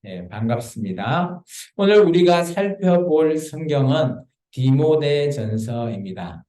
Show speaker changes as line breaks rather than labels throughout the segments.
네, 반갑습니다. 오늘 우리가 살펴볼 성경은 디모데 전서입니다.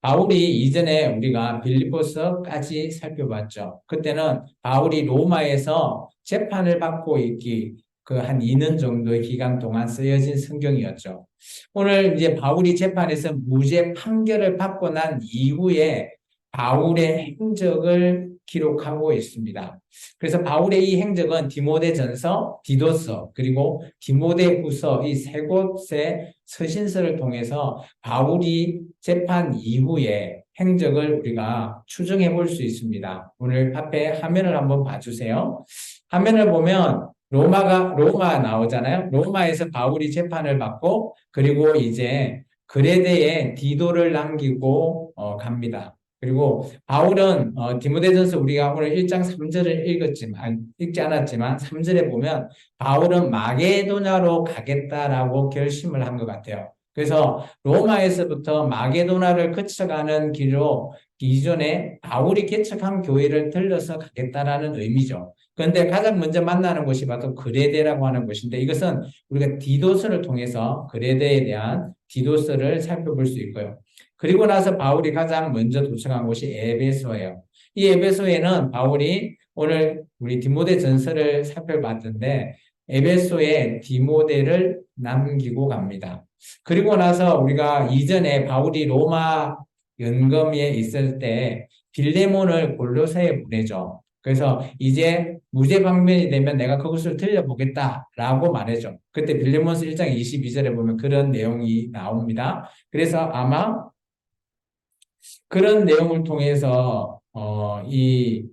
바울이 이전에 우리가 빌립보서까지 살펴봤죠. 그때는 바울이 로마에서 재판을 받고 있기 그 한 2년 정도의 기간 동안 쓰여진 성경이었죠. 오늘 이제 바울이 재판에서 무죄 판결을 받고 난 이후에 바울의 행적을 기록하고 있습니다. 그래서 바울의 이 행적은 디모데전서, 디도서, 그리고 디모데후서 이 세 곳의 서신서를 통해서 바울이 재판 이후에 행적을 우리가 추정해 볼 수 있습니다. 오늘 앞에 화면을 한번 봐주세요. 화면을 보면 로마 나오잖아요. 로마에서 바울이 재판을 받고 그리고 이제 그레데에 디도를 남기고 갑니다. 그리고 바울은 디모데전서 우리가 오늘 1장 3절을 읽지 않았지만 3절에 보면 바울은 마게도냐로 가겠다라고 결심을 한 것 같아요. 그래서 로마에서부터 마게도나를 거쳐가는 길로 기존에 바울이 개척한 교회를 들러서 가겠다라는 의미죠. 그런데 가장 먼저 만나는 곳이 바로 그레데라고 하는 곳인데 이것은 우리가 디도서를 통해서 그레데에 대한 디도서를 살펴볼 수 있고요. 그리고 나서 바울이 가장 먼저 도착한 곳이 에베소예요. 이 에베소에는 바울이 오늘 우리 디모데 전서를 살펴봤는데 에베소에 디모데를 남기고 갑니다. 그리고 나서 우리가 이전에 바울이 로마 연금에 있을 때 빌레몬을 골로새에 보내죠. 그래서 이제 무죄 방면이 되면 내가 그것을 들려보겠다라고 말해죠. 그때 빌레몬서 1장 22절에 보면 그런 내용이 나옵니다. 그래서 아마 그런 내용을 통해서 이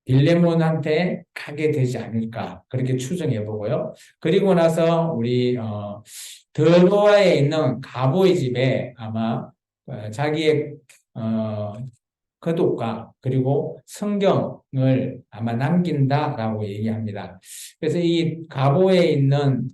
빌레몬한테 가게 되지 않을까 그렇게 추정해 보고요. 그리고 나서 우리 드로아에 있는 가보의 집에 아마 자기의 어, 거독과 그리고 성경을 아마 남긴다라고 얘기합니다. 그래서 이 가보에 있는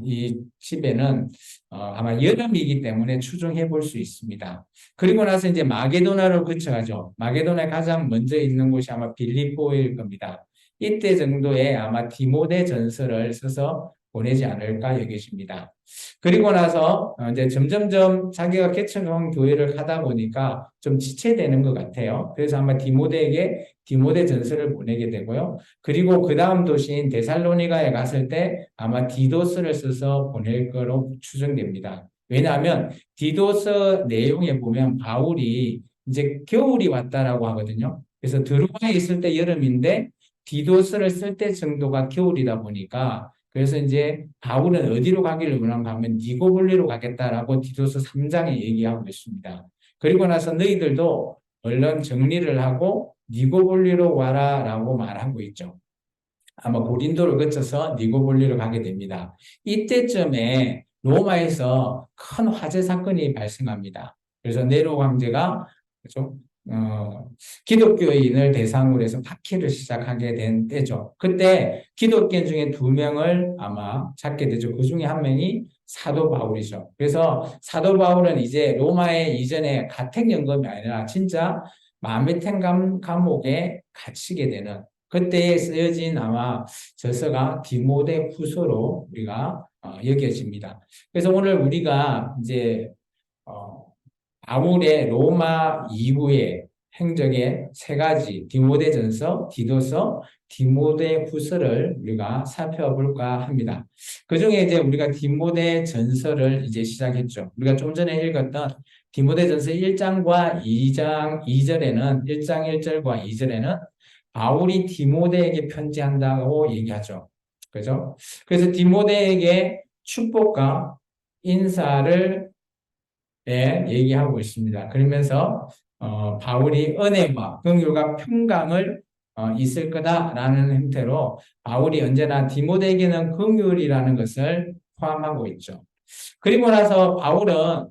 이 집에는 아마 여름이기 때문에 추정해 볼 수 있습니다. 그리고 나서 이제 마게도나로 거쳐가죠. 마게도나에 가장 먼저 있는 곳이 아마 빌립보일 겁니다. 이때 정도에 아마 디모데 전서를 써서 보내지 않을까 여기십니다. 그리고 나서 이제 점점점 자기가 개척한 교회를 하다 보니까 좀 지체되는 것 같아요. 그래서 아마 디모데에게 디모데 전서를 보내게 되고요. 그리고 그 다음 도시인 데살로니가에 갔을 때 아마 디도스를 써서 보낼 거로 추정됩니다. 왜냐하면 디도서 내용에 보면 바울이 이제 겨울이 왔다라고 하거든요. 그래서 드로아에 있을 때 여름인데 디도스를 쓸 때 정도가 겨울이다 보니까 그래서 이제 바울은 어디로 가기를 원한가 하면 니고볼리로 가겠다라고 디도서 3장에 얘기하고 있습니다. 그리고 나서 너희들도 얼른 정리를 하고 니고볼리로 와라라고 말하고 있죠. 아마 고린도를 거쳐서 니고볼리로 가게 됩니다. 이때쯤에 로마에서 큰 화재 사건이 발생합니다. 그래서 네로 황제가 그죠? 기독교인을 대상으로 해서 박해를 시작하게 된 때죠. 그때 기독교인 중에 두 명을 아마 찾게 되죠. 그 중에 한 명이 사도 바울이죠. 그래서 사도 바울은 이제 로마에 이전에 가택연금이 아니라 진짜 마메텐 감옥에 갇히게 되는 그때에 쓰여진 아마 저서가 디모데 후서로 우리가 여겨집니다. 그래서 오늘 우리가 이제 어, 바울의 로마 이후의 행적의 세 가지 디모데전서, 디도서, 디모데후서를 우리가 살펴볼까 합니다. 그 중에 이제 우리가 디모데전서를 이제 시작했죠. 우리가 좀 전에 읽었던 디모데전서 1장과 2장 2절에는 1장 1절과 2절에는 바울이 디모데에게 편지한다고 얘기하죠. 그죠? 그래서 디모데에게 축복과 인사를 얘기하고 있습니다. 그러면서 바울이 은혜와 긍휼과 평강을 있을 거다라는 형태로 바울이 언제나 디모데에게는 긍휼이라는 것을 포함하고 있죠. 그리고 나서 바울은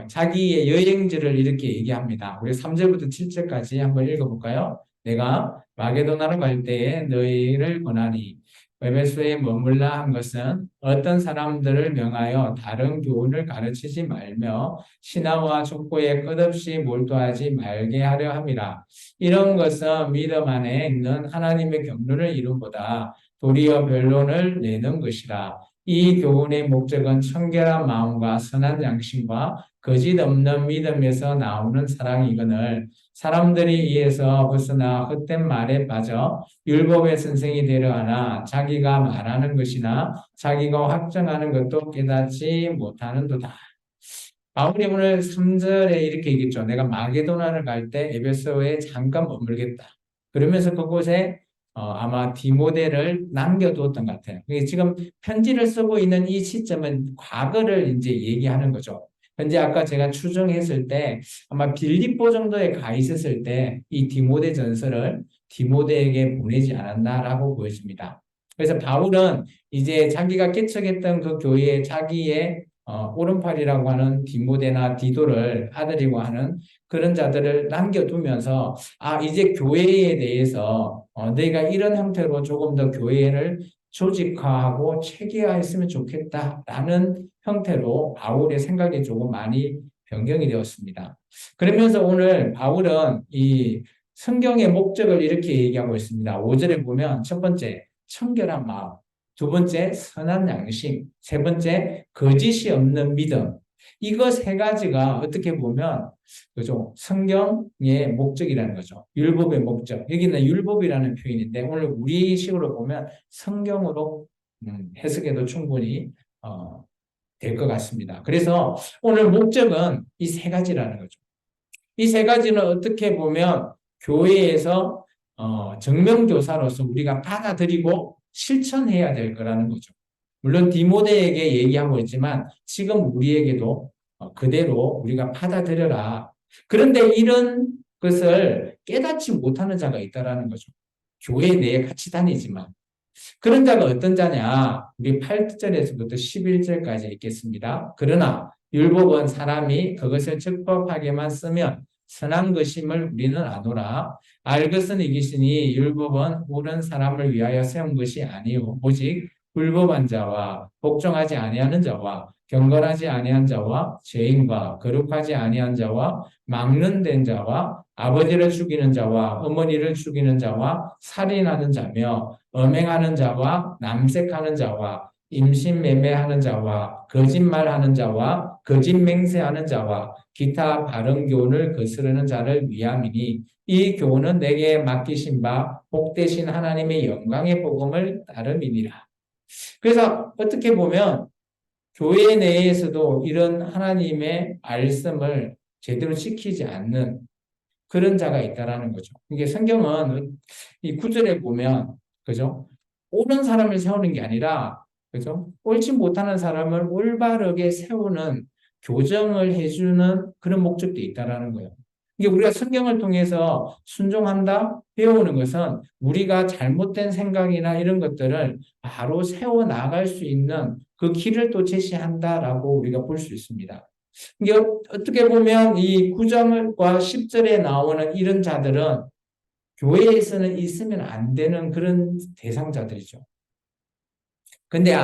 자기의 여행지를 이렇게 얘기합니다. 우리 3절부터 7절까지 한번 읽어볼까요? 내가 마게도나로 갈 때에 너희를 권하니 에베소에 머물라 한 것은 어떤 사람들을 명하여 다른 교훈을 가르치지 말며 신하와 족보에 끝없이 몰두하지 말게 하려 함이라. 이런 것은 믿음 안에 있는 하나님의 경륜을 이루보다 도리어 변론을 내는 것이라. 이 교훈의 목적은 청결한 마음과 선한 양심과 거짓 없는 믿음에서 나오는 사랑이거늘 사람들이 이에서 벗어나 헛된 말에 빠져 율법의 선생이 되려 하나 자기가 말하는 것이나 자기가 확정하는 것도 깨닫지 못하는도다. 바울이 오늘 3절에 이렇게 얘기했죠. 내가 마게도나를 갈 때 에베소에 잠깐 머물겠다. 그러면서 그곳에 아마 디모데를 남겨두었던 것 같아요. 지금 편지를 쓰고 있는 이 시점은 과거를 이제 얘기하는 거죠. 현재 아까 제가 추정했을 때 아마 빌립보 정도에 가 있었을 때 이 디모데 전서를 디모데에게 보내지 않았나라고 보여집니다. 그래서 바울은 이제 자기가 개척했던 그 교회에 자기의 오른팔이라고 하는 디모데나 디도를 아들이고 하는 그런 자들을 남겨두면서 이제 교회에 대해서 내가 이런 형태로 조금 더 교회를 조직화하고 체계화했으면 좋겠다라는 형태로 바울의 생각이 조금 많이 변경이 되었습니다. 그러면서 오늘 바울은 이 성경의 목적을 이렇게 얘기하고 있습니다. 5절에 보면 첫 번째 청결한 마음, 두 번째 선한 양심, 세 번째 거짓이 없는 믿음. 이거 세 가지가 어떻게 보면 그죠? 성경의 목적이라는 거죠. 율법의 목적. 여기는 율법이라는 표현인데 오늘 우리식으로 보면 성경으로 해석해도 충분히 될 것 같습니다. 그래서 오늘 목적은 이 세 가지라는 거죠. 이 세 가지는 어떻게 보면 교회에서 정명교사로서 우리가 받아들이고 실천해야 될 거라는 거죠. 물론 디모데에게 얘기하고 있지만 지금 우리에게도 그대로 우리가 받아들여라. 그런데 이런 것을 깨닫지 못하는 자가 있다라는 거죠. 교회 내에 같이 다니지만 그런 자가 어떤 자냐? 우리 8절에서부터 11절까지 읽겠습니다. 그러나 율법은 사람이 그것을 적법하게만 쓰면 선한 것임을 우리는 아노라. 알 것은 이기시니 율법은 옳은 사람을 위하여 세운 것이 아니요 오직 불법한 자와 복종하지 아니하는 자와 경건하지 아니한 자와 죄인과 거룩하지 아니한 자와 막론된 자와 아버지를 죽이는 자와 어머니를 죽이는 자와 살인하는 자며 음행하는 자와 남색하는 자와 임신매매하는 자와 거짓말하는 자와 거짓 맹세하는 자와 기타 바른 교훈을 거스르는 자를 위함이니 이 교훈은 내게 맡기신 바 복되신 하나님의 영광의 복음을 따름이니라. 그래서 어떻게 보면 교회 내에서도 이런 하나님의 말씀을 제대로 지키지 않는 그런 자가 있다라는 거죠. 이게 성경은 이 구절에 보면 그죠? 옳은 사람을 세우는 게 아니라 그죠? 옳지 못하는 사람을 올바르게 세우는 교정을 해주는 그런 목적도 있다라는 거예요. 이게 우리가 성경을 통해서 순종한다, 배우는 것은 우리가 잘못된 생각이나 이런 것들을 바로 세워 나갈 수 있는 그 길을 또 제시한다라고 우리가 볼 수 있습니다. 이게 어떻게 보면 이 9절과 10절에 나오는 이런 자들은 교회에서는 있으면 안 되는 그런 대상자들이죠. 근데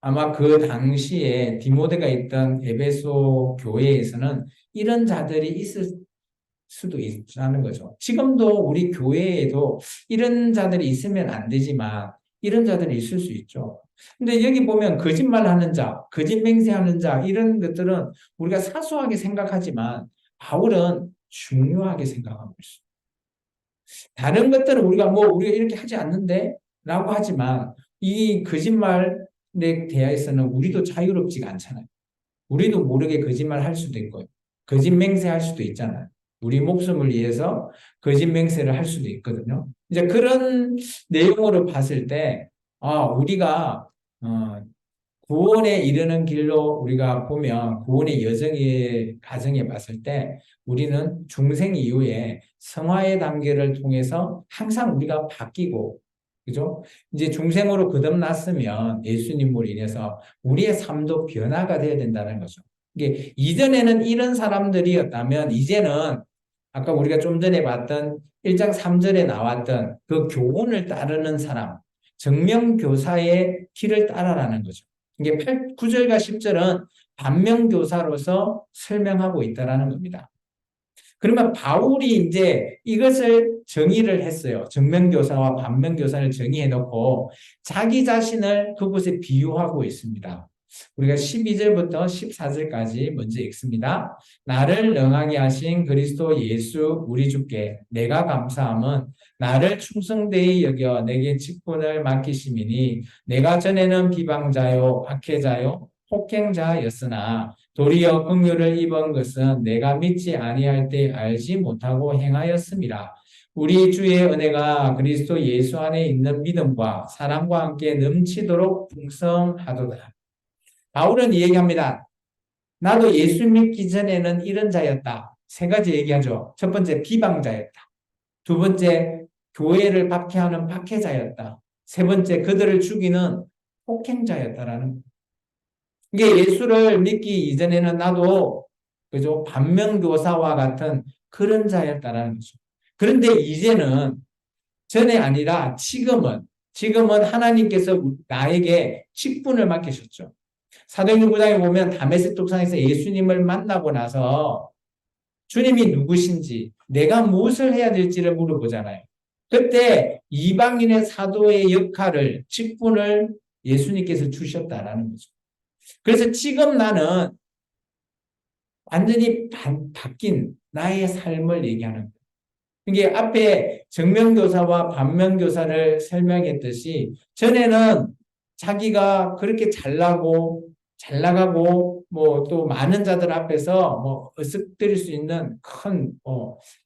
아마 그 당시에 디모데가 있던 에베소 교회에서는 이런 자들이 있을 수도 있다는 거죠. 지금도 우리 교회에도 이런 자들이 있으면 안 되지만 이런 자들이 있을 수 있죠. 근데 여기 보면 거짓말하는 자, 거짓 맹세하는 자 이런 것들은 우리가 사소하게 생각하지만 바울은 중요하게 생각하고 있어요. 다른 것들은 우리가 이렇게 하지 않는데 라고 하지만 이 거짓말에 대해서는 우리도 자유롭지가 않잖아요. 우리도 모르게 거짓말 할 수도 있고요. 거짓 맹세할 수도 있잖아요. 우리 목숨을 위해서 거짓 맹세를 할 수도 있거든요. 이제 그런 내용으로 봤을 때, 우리가, 구원에 이르는 길로 우리가 보면 구원의 가정에 봤을 때 우리는 중생 이후에 성화의 단계를 통해서 항상 우리가 바뀌고 그죠? 이제 중생으로 거듭났으면 예수님으로 인해서 우리의 삶도 변화가 되어야 된다는 거죠. 이게 이전에는 이런 사람들이었다면 이제는 아까 우리가 좀 전에 봤던 1장 3절에 나왔던 그 교훈을 따르는 사람, 정명교사의 길을 따라라는 거죠. 이게 9절과 10절은 반면교사로서 설명하고 있다라는 겁니다. 그러면 바울이 이제 이것을 정의를 했어요. 정면교사와 반면교사를 정의해 놓고 자기 자신을 그곳에 비유하고 있습니다. 우리가 12절부터 14절까지 먼저 읽습니다. 나를 능하게 하신 그리스도 예수 우리 주께 내가 감사함은 나를 충성되이 여겨 내게 직분을 맡기심이니 내가 전에는 비방자요 박해자요 폭행자였으나 도리어 긍휼을 입은 것은 내가 믿지 아니할 때 알지 못하고 행하였음이라. 우리 주의 은혜가 그리스도 예수 안에 있는 믿음과 사랑과 함께 넘치도록 풍성하도다. 바울은 얘기합니다. 나도 예수 믿기 전에는 이런 자였다. 세 가지 얘기하죠. 첫 번째, 비방자였다. 두 번째, 교회를 박해하는 박해자였다. 세 번째, 그들을 죽이는 폭행자였다라는. 이게 예수를 믿기 이전에는 나도 그죠? 반면교사와 같은 그런 자였다라는 거죠. 그런데 이제는 전에 아니라 지금은 하나님께서 나에게 직분을 맡기셨죠. 사도행전 9장에 보면 다메섹 독산에서 예수님을 만나고 나서 주님이 누구신지 내가 무엇을 해야 될지를 물어보잖아요. 그때 이방인의 사도의 역할을 직분을 예수님께서 주셨다라는 거죠. 그래서 지금 나는 완전히 바뀐 나의 삶을 얘기하는 거예요. 이게 앞에 정면교사와 반면교사를 설명했듯이 전에는 자기가 그렇게 잘 나가고 뭐 또 많은 자들 앞에서 뭐 으쓱거릴 수 있는 큰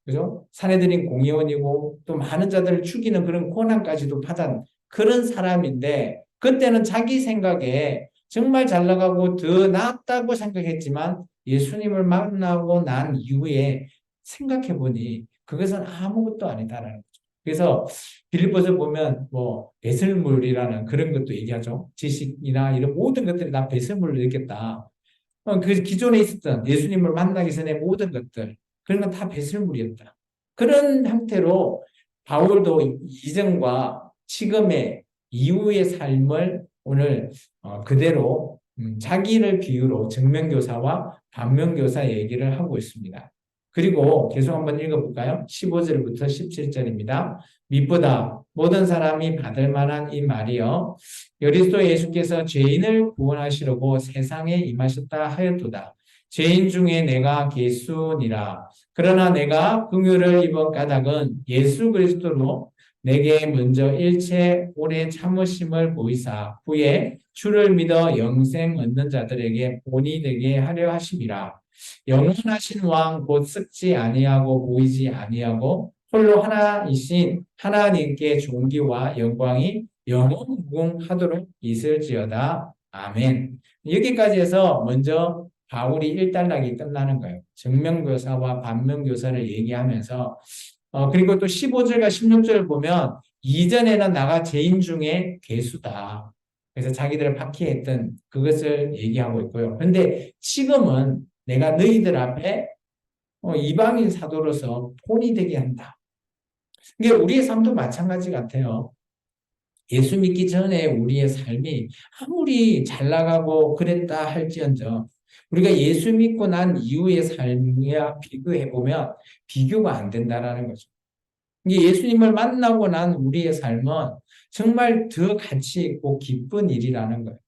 그죠? 사내들인 공의원이고 또 많은 자들을 죽이는 그런 고난까지도 받은 그런 사람인데 그때는 자기 생각에 정말 잘 나가고 더 낫다고 생각했지만 예수님을 만나고 난 이후에 생각해 보니 그것은 아무것도 아니다라는 거죠. 그래서 빌립보서 보면 뭐 배설물이라는 그런 것도 얘기하죠. 지식이나 이런 모든 것들이 다 배설물로 있겠다. 그 기존에 있었던 예수님을 만나기 전에 모든 것들 그런 건 다 배설물이었다. 그런 형태로 바울도 이전과 지금의 이후의 삶을 오늘 그대로 자기를 비유로 정면교사와 반면교사 얘기를 하고 있습니다. 그리고 계속 한번 읽어볼까요? 15절부터 17절입니다. mit보다 모든 사람이 받을 만한 이 말이여 그리스도 예수께서 죄인을 구원하시려고 세상에 임하셨다 하였도다. 죄인 중에 내가 괴수니라. 그러나 내가 긍휼을 입은 까닭은 예수 그리스도로 내게 먼저 일체 오래 참으심을 보이사 후에 주를 믿어 영생 얻는 자들에게 본이 되게 하려 하심이라. 영원하신 왕 곧 썩지 아니하고 보이지 아니하고 홀로 하나이신 하나님께 존귀와 영광이 영원무궁하도록 있을지어다. 아멘. 여기까지 해서 먼저 바울이 일단락이 끝나는 거예요. 정면교사와 반면교사를 얘기하면서 그리고 또 15절과 16절을 보면 이전에는 나가 죄인 중에 괴수다. 그래서 자기들을 박해했던 그것을 얘기하고 있고요. 그런데 지금은 내가 너희들 앞에 이방인 사도로서 본이 되게 한다. 이게 우리의 삶도 마찬가지 같아요. 예수 믿기 전에 우리의 삶이 아무리 잘 나가고 그랬다 할지언정 우리가 예수 믿고 난 이후의 삶이야 비교해 보면 비교가 안 된다라는 거죠. 이게 예수님을 만나고 난 우리의 삶은 정말 더 가치 있고 기쁜 일이라는 거예요.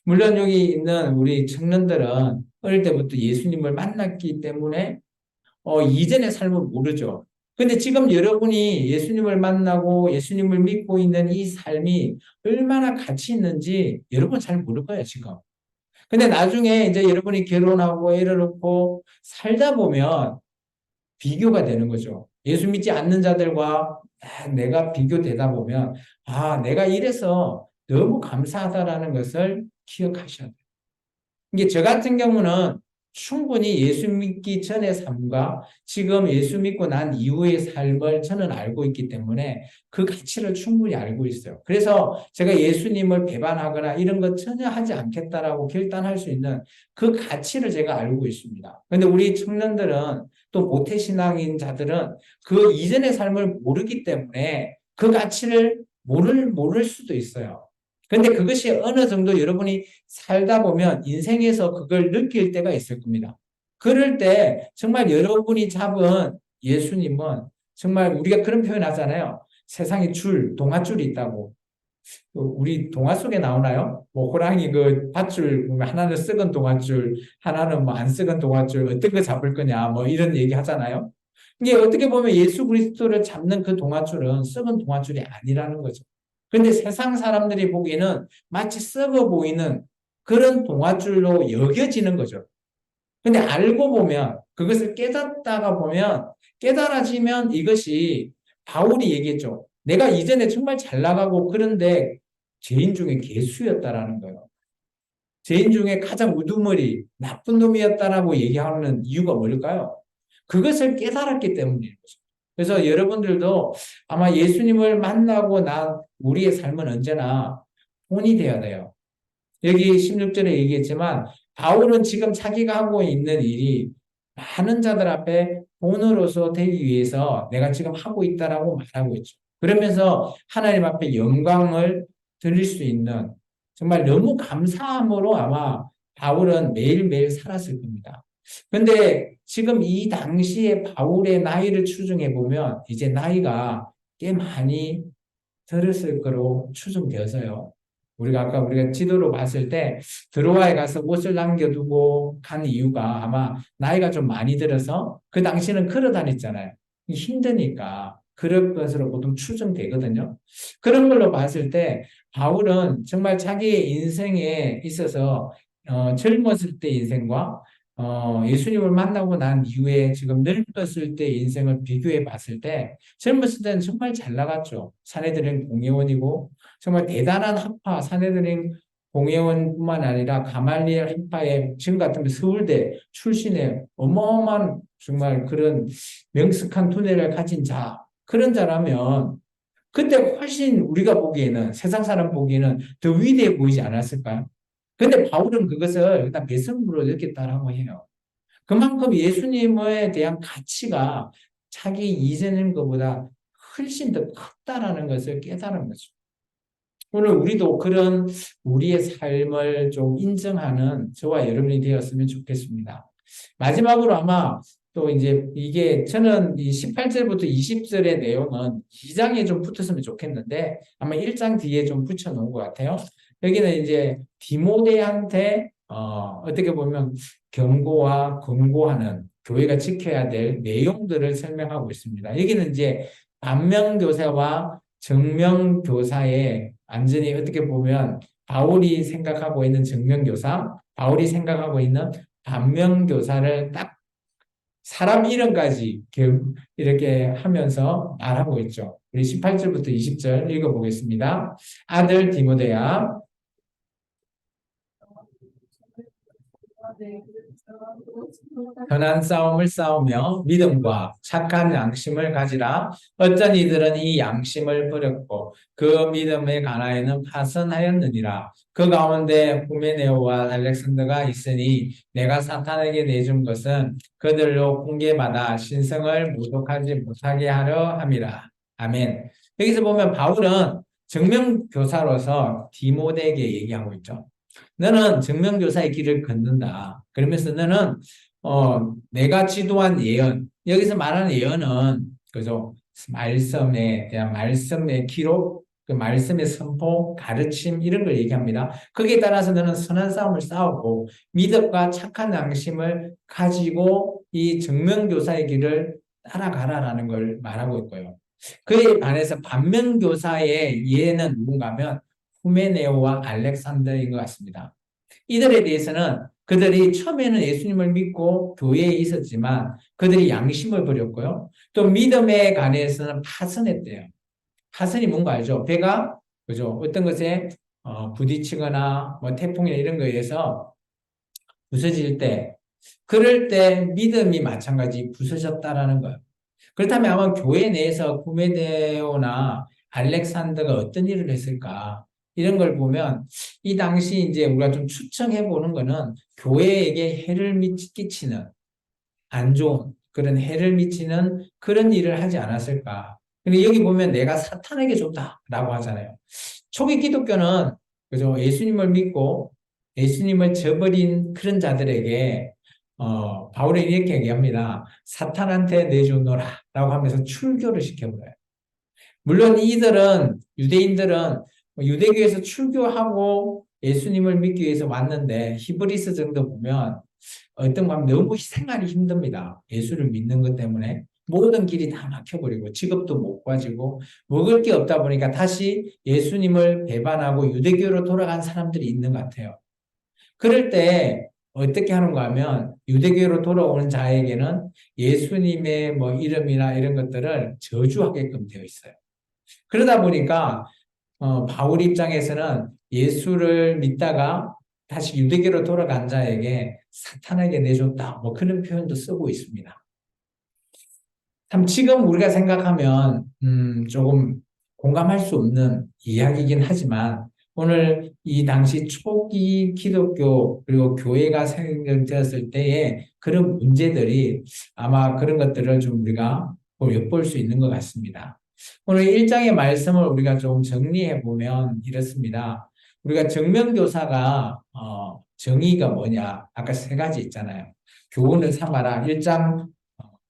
물론 여기 있는 우리 청년들은 어릴 때부터 예수님을 만났기 때문에 이전의 삶을 모르죠. 근데 지금 여러분이 예수님을 만나고 예수님을 믿고 있는 이 삶이 얼마나 가치 있는지 여러분 잘 모를 거예요, 지금. 근데 나중에 이제 여러분이 결혼하고 애를 낳고 살다 보면 비교가 되는 거죠. 예수 믿지 않는 자들과 내가 비교되다 보면 내가 이래서 너무 감사하다라는 것을 기억하셔야 돼요. 이게 저 같은 경우는 충분히 예수 믿기 전의 삶과 지금 예수 믿고 난 이후의 삶을 저는 알고 있기 때문에 그 가치를 충분히 알고 있어요. 그래서 제가 예수님을 배반하거나 이런 것 전혀 하지 않겠다라고 결단할 수 있는 그 가치를 제가 알고 있습니다. 그런데 우리 청년들은 또 모태신앙인 자들은 그 이전의 삶을 모르기 때문에 그 가치를 모를 수도 있어요. 근데 그것이 어느 정도 여러분이 살다 보면 인생에서 그걸 느낄 때가 있을 겁니다. 그럴 때 정말 여러분이 잡은 예수님은 정말 우리가 그런 표현 하잖아요. 세상에 동아줄이 있다고. 우리 동화 속에 나오나요? 뭐 호랑이 그 밧줄 하나는 썩은 동아줄, 하나는 뭐 안 썩은 동아줄 어떤 거 잡을 거냐 뭐 이런 얘기 하잖아요. 이게 어떻게 보면 예수 그리스도를 잡는 그 동아줄은 썩은 동아줄이 아니라는 거죠. 그런데 세상 사람들이 보기에는 마치 썩어 보이는 그런 동아줄로 여겨지는 거죠. 근데 알고 보면 그것을 깨닫다가 보면 깨달아지면 이것이 바울이 얘기했죠. 내가 이전에 정말 잘 나가고 그런데 죄인 중에 괴수였다라는 거예요. 죄인 중에 가장 우두머리 나쁜 놈이었다라고 얘기하는 이유가 뭘까요? 그것을 깨달았기 때문인 거죠. 그래서 여러분들도 아마 예수님을 만나고 난 우리의 삶은 언제나 본이 되어야 돼요. 여기 16절에 얘기했지만 바울은 지금 자기가 하고 있는 일이 많은 자들 앞에 본으로서 되기 위해서 내가 지금 하고 있다라고 말하고 있죠. 그러면서 하나님 앞에 영광을 드릴 수 있는 정말 너무 감사함으로 아마 바울은 매일매일 살았을 겁니다. 근데 지금 이 당시에 바울의 나이를 추정해 보면 이제 나이가 꽤 많이 들었을 거로 추정되어서요. 우리가 지도로 봤을 때 드로아에 가서 옷을 남겨두고 간 이유가 아마 나이가 좀 많이 들어서 그 당시는 걸어 다녔잖아요. 힘드니까 그럴 것으로 보통 추정되거든요. 그런 걸로 봤을 때 바울은 정말 자기의 인생에 있어서 젊었을 때 인생과 예수님을 만나고 난 이후에 지금 늙었을 때 인생을 비교해 봤을 때 젊었을 때는 정말 잘 나갔죠. 사내들은 공회원이고 정말 대단한 학파, 사내들은 공회원뿐만 아니라 가말리엘 학파의 지금 같으면 서울대 출신의 어마어마한 정말 그런 명석한 두뇌를 가진 자, 그런 자라면 그때 훨씬 우리가 보기에는 세상 사람 보기에는 더 위대해 보이지 않았을까요? 근데 바울은 그것을 일단 배설물로 느꼈다라고 해요. 그만큼 예수님에 대한 가치가 자기 이전인 것보다 훨씬 더 컸다라는 것을 깨달은 거죠. 오늘 우리도 그런 우리의 삶을 좀 인정하는 저와 여러분이 되었으면 좋겠습니다. 마지막으로 아마 또 이제 이게 저는 이 18절부터 20절의 내용은 2장에 좀 붙었으면 좋겠는데 아마 1장 뒤에 좀 붙여놓은 것 같아요. 여기는 이제 디모데한테 어떻게 보면 경고와 권고하는 교회가 지켜야 될 내용들을 설명하고 있습니다. 여기는 이제 반면교사와 정면교사의 완전히 어떻게 보면 바울이 생각하고 있는 정면교사, 바울이 생각하고 있는 반면교사를 딱 사람 이름까지 이렇게 하면서 말하고 있죠. 우리 18절부터 20절 읽어보겠습니다. 아들 디모데야, 편한 싸움을 싸우며 믿음과 착한 양심을 가지라. 어떤 이들은 이 양심을 버렸고 그 믿음의 가나에는 파선하였느니라. 그 가운데 후메네오와 알렉산더가 있으니 내가 사탄에게 내준 것은 그들로 공개받아 신성을 모독하지 못하게 하려 함이라. 아멘. 여기서 보면 바울은 증명교사로서 디모데에게 얘기하고 있죠. 너는 증명교사의 길을 걷는다. 그러면서 너는 내가 지도한 예언, 여기서 말하는 예언은 그죠? 말씀에 대한 말씀의 기록, 그 말씀의 선포, 가르침 이런 걸 얘기합니다. 거기에 따라서 너는 선한 싸움을 싸우고 믿음과 착한 양심을 가지고 이 증명교사의 길을 따라가라라는 걸 말하고 있고요. 그에 반해서 반면교사의 예는 누군가 하면 후메네오와 알렉산더인 것 같습니다. 이들에 대해서는 그들이 처음에는 예수님을 믿고 교회에 있었지만 그들이 양심을 버렸고요. 또 믿음에 관해서는 파선했대요. 파선이 뭔가 알죠? 배가 그죠? 어떤 것에 부딪히거나 뭐 태풍이나 이런 거에 의해서 부서질 때 그럴 때 믿음이 마찬가지 부서졌다라는 거예요. 그렇다면 아마 교회 내에서 구메데오나 알렉산더가 어떤 일을 했을까? 이런 걸 보면 이 당시 이제 우리가 좀 추정해 보는 거는 교회에게 해를 끼치는 안 좋은 그런 해를 미치는 그런 일을 하지 않았을까? 근데 여기 보면 내가 사탄에게 줬다라고 하잖아요. 초기 기독교는 그죠? 예수님을 믿고 예수님을 저버린 그런 자들에게 바울은 이렇게 얘기합니다. 사탄한테 내주노라라고 하면서 출교를 시켜버려요. 물론 이들은 유대인들은 유대교에서 출교하고 예수님을 믿기 위해서 왔는데 히브리서 정도 보면 어떤 거 하면 너무 생활이 힘듭니다. 예수를 믿는 것 때문에 모든 길이 다 막혀버리고 직업도 못 가지고 먹을 게 없다 보니까 다시 예수님을 배반하고 유대교로 돌아간 사람들이 있는 것 같아요. 그럴 때 어떻게 하는가 하면 유대교로 돌아오는 자에게는 예수님의 뭐 이름이나 이런 것들을 저주하게끔 되어 있어요. 그러다 보니까 바울 입장에서는 예수를 믿다가 다시 유대교로 돌아간 자에게 사탄에게 내줬다. 뭐 그런 표현도 쓰고 있습니다. 참 지금 우리가 생각하면 조금 공감할 수 없는 이야기이긴 하지만 오늘 이 당시 초기 기독교 그리고 교회가 생겨졌을 때의 그런 문제들이 아마 그런 것들을 좀 우리가 엿볼 수 있는 것 같습니다. 오늘 1장의 말씀을 우리가 좀 정리해 보면 이렇습니다. 우리가 정명교사가 정의가 뭐냐? 아까 세 가지 있잖아요. 교훈을 삼아라. 1장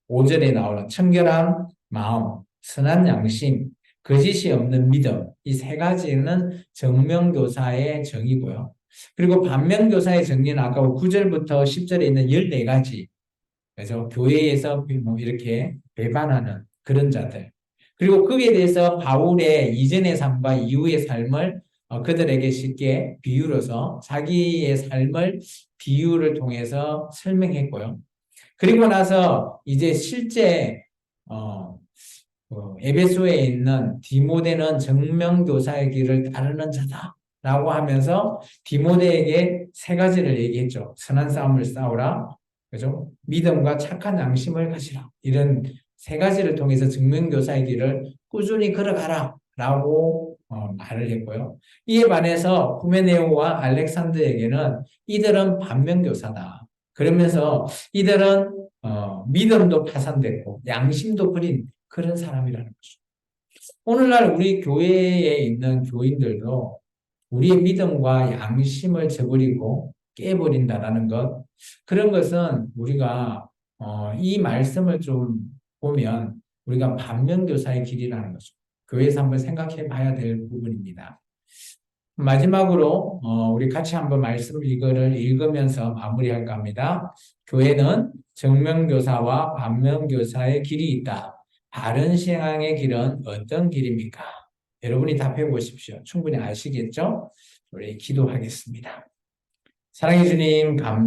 5절에 나오는 청결한 마음, 선한 양심, 거짓이 없는 믿음. 이 세 가지는 정명교사의 정의고요. 그리고 반면교사의 정의는 아까 9절부터 10절에 있는 14가지. 그래서 교회에서 뭐 이렇게 배반하는 그런 자들. 그리고 거기에 대해서 바울의 이전의 삶과 이후의 삶을 그들에게 쉽게 비유로서 자기의 삶을 비유를 통해서 설명했고요. 그리고 나서 이제 실제 에베소에 있는 디모데는 정명교사의 길을 따르는 자다라고 하면서 디모데에게 세 가지를 얘기했죠. 선한 싸움을 싸우라, 그죠? 믿음과 착한 양심을 가지라. 이런 세 가지를 통해서 정명교사의 길을 꾸준히 걸어가라라고 말을 했고요. 이에 반해서 후메네오와 알렉산드에게는 이들은 반면교사다. 그러면서 이들은 믿음도 파산됐고 양심도 버린 그런 사람이라는 거죠. 오늘날 우리 교회에 있는 교인들도 우리의 믿음과 양심을 저버리고 깨버린다라는 것, 그런 것은 우리가 이 말씀을 좀 보면 우리가 반면교사의 길이라는 거죠. 교회에서 한번 생각해 봐야 될 부분입니다. 마지막으로 우리 같이 한번 말씀 이거를 읽으면서 마무리할까 합니다. 교회는 정면교사와 반면교사의 길이 있다. 바른 신앙의 길은 어떤 길입니까? 여러분이 답해 보십시오. 충분히 아시겠죠? 우리 기도하겠습니다. 사랑해 주님,